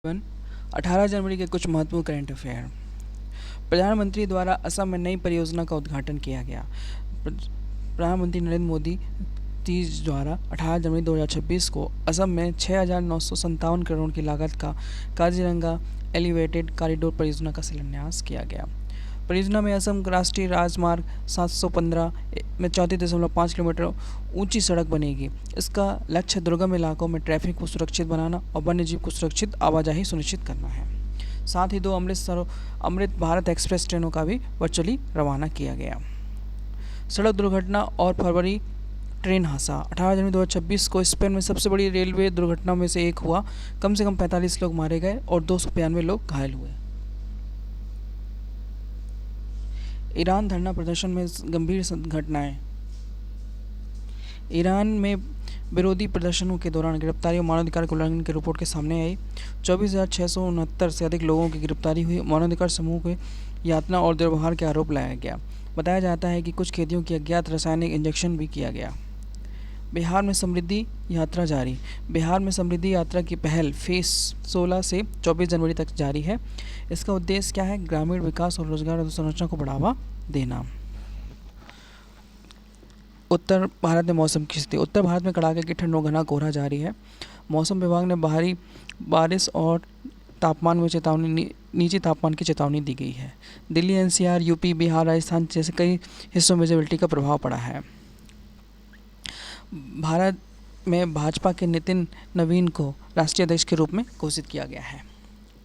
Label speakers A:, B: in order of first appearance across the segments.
A: 18 जनवरी के कुछ महत्वपूर्ण करंट अफेयर। प्रधानमंत्री द्वारा असम में नई परियोजना का उद्घाटन किया गया। प्रधानमंत्री नरेंद्र मोदी द्वारा 18 जनवरी 2026 को असम में 6,957 करोड़ की लागत का काजीरंगा एलिवेटेड कॉरिडोर परियोजना का शिलान्यास किया गया। परियोजना में असम राष्ट्रीय राजमार्ग 715 में 34.5 किलोमीटर ऊंची सड़क बनेगी। इसका लक्ष्य दुर्गम इलाकों में ट्रैफिक को सुरक्षित बनाना और वन्यजीव को सुरक्षित आवाजाही सुनिश्चित करना है। साथ ही 2 अमृत भारत एक्सप्रेस ट्रेनों का भी वर्चुअली रवाना किया गया। सड़क दुर्घटना और फरवरी ट्रेन हादसा। 18 जनवरी 2026 को स्पेन में सबसे बड़ी रेलवे दुर्घटना में से एक हुआ। कम से कम 45 लोग मारे गए और 292 लोग घायल हुए। ईरान धरना प्रदर्शन में गंभीर घटनाएं। ईरान में विरोधी प्रदर्शनों के दौरान गिरफ्तारी और मानवाधिकार के उल्लंघन की रिपोर्ट के सामने आई। 24,669 से अधिक लोगों की गिरफ्तारी हुई। मानवाधिकार समूह के यातना और दुर्व्यवहार के आरोप लगाया गया। बताया जाता है कि कुछ कैदियों की अज्ञात रासायनिक इंजेक्शन भी किया गया। बिहार में समृद्धि यात्रा जारी। बिहार में समृद्धि यात्रा की पहल फेज 16 से 24 जनवरी तक जारी है। इसका उद्देश्य क्या है? ग्रामीण विकास और रोजगार अधोसंरचना को बढ़ावा देना। उत्तर भारत में मौसम की स्थिति। उत्तर भारत में कड़ाके की ठंड और घना कोहरा जारी है। मौसम विभाग ने भारी बारिश और तापमान में नीचे तापमान की चेतावनी दी गई है। दिल्ली, एनसीआर, यूपी, बिहार, राजस्थान जैसे कई हिस्सों में विजिबिलिटी का प्रभाव पड़ा है। भारत में भाजपा के नितिन नवीन को राष्ट्रीय अध्यक्ष के रूप में घोषित किया गया है।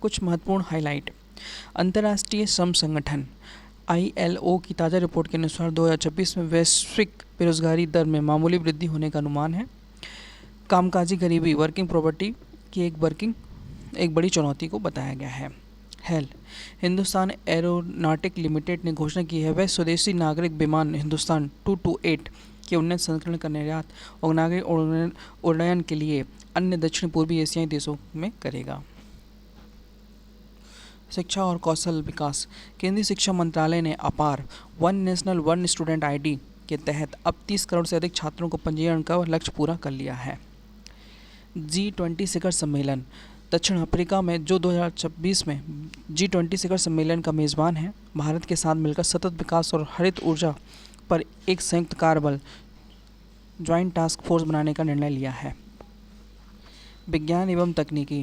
A: कुछ महत्वपूर्ण हाइलाइट। अंतर्राष्ट्रीय श्रम संगठन ILO की ताज़ा रिपोर्ट के अनुसार 2026 में वैश्विक बेरोजगारी दर में मामूली वृद्धि होने का अनुमान है। कामकाजी गरीबी वर्किंग पॉवर्टी की एक बड़ी चुनौती को बताया गया है। हिंदुस्तान एरोनॉटिक लिमिटेड ने घोषणा की है वह स्वदेशी नागरिक विमान हिंदुस्तान 228 के उन्नत संस्करण का निर्यात और नागरिक उड्डयन के लिए अन्य दक्षिण पूर्वी एशियाई देशों में करेगा। शिक्षा और कौशल विकास। केंद्रीय शिक्षा मंत्रालय ने अपार one national one student ID के तहत अब 30 करोड़ से अधिक छात्रों को पंजीकरण का लक्ष्य पूरा कर लिया है। G20 शिखर सम्मेलन। दक्षिण अफ्रीका में जो 2026 में G20 शिखर सम्मेलन का मेज़बान है, भारत के साथ मिलकर सतत विकास और हरित ऊर्जा पर एक संयुक्त कार्यबल ज्वाइंट टास्क फोर्स बनाने का निर्णय लिया है। विज्ञान एवं तकनीकी।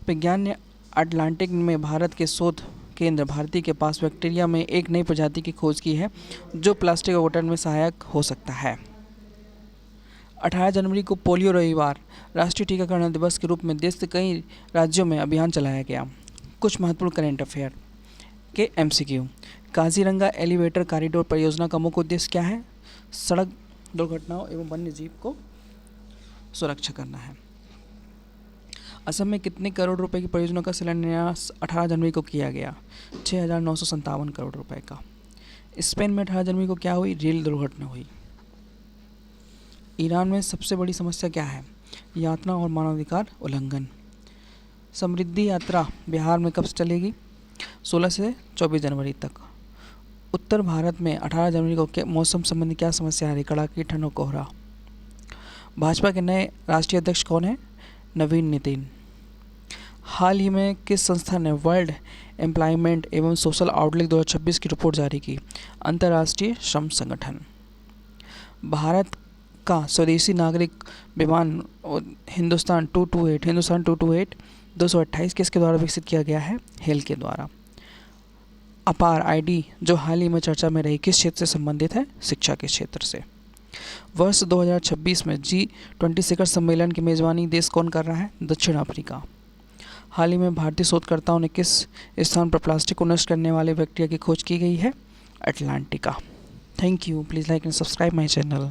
A: विज्ञान ने अटलांटिक में भारत के शोध केंद्र भारती के पास बैक्टीरिया में एक नई प्रजाति की खोज की है जो प्लास्टिक अवगठन में सहायक हो सकता है। 18 जनवरी को पोलियो रविवार राष्ट्रीय टीकाकरण दिवस के रूप में देश के कई राज्यों में अभियान चलाया गया। कुछ महत्वपूर्ण करंट अफेयर के MCQ। काजीरंगा एलिवेटर कॉरिडोर परियोजना का मुख्य उद्देश्य क्या है? सड़क दुर्घटनाओं एवं वन्यजीव को सुरक्षा करना है। असम में कितने करोड़ रुपए की परियोजना का शिलान्यास 18 जनवरी को किया गया? 6,957 करोड़ रुपए का। स्पेन में 18 जनवरी को क्या हुई? रेल दुर्घटना हुई। ईरान में सबसे बड़ी समस्या क्या है? यातना और मानवाधिकार उल्लंघन। समृद्धि यात्रा बिहार में कब से चलेगी? 16 से 24 जनवरी तक। उत्तर भारत में 18 जनवरी को मौसम संबंधी क्या समस्या आ रही? कड़ाके की ठंड और कोहरा। भाजपा के नए राष्ट्रीय अध्यक्ष कौन है? नवीन नितिन। हाल ही में किस संस्था ने वर्ल्ड एम्प्लॉयमेंट एवं सोशल आउटलुक 2026 की रिपोर्ट जारी की? अंतर्राष्ट्रीय श्रम संगठन। भारत का स्वदेशी नागरिक विमान हिंदुस्तान 228 228 किसके द्वारा विकसित किया गया है? हेल के द्वारा। अपार ID जो हाल ही में चर्चा में रही किस क्षेत्र से संबंधित है? शिक्षा के क्षेत्र से। वर्ष 2026 में G20 शिखर सम्मेलन की मेज़बानी देश कौन कर रहा है? दक्षिण अफ्रीका। हाल ही में भारतीय शोधकर्ताओं ने किस स्थान पर प्लास्टिक को नष्ट करने वाले बैक्टीरिया की खोज की गई है? Atlantica. Thank you. Please like and subscribe my channel.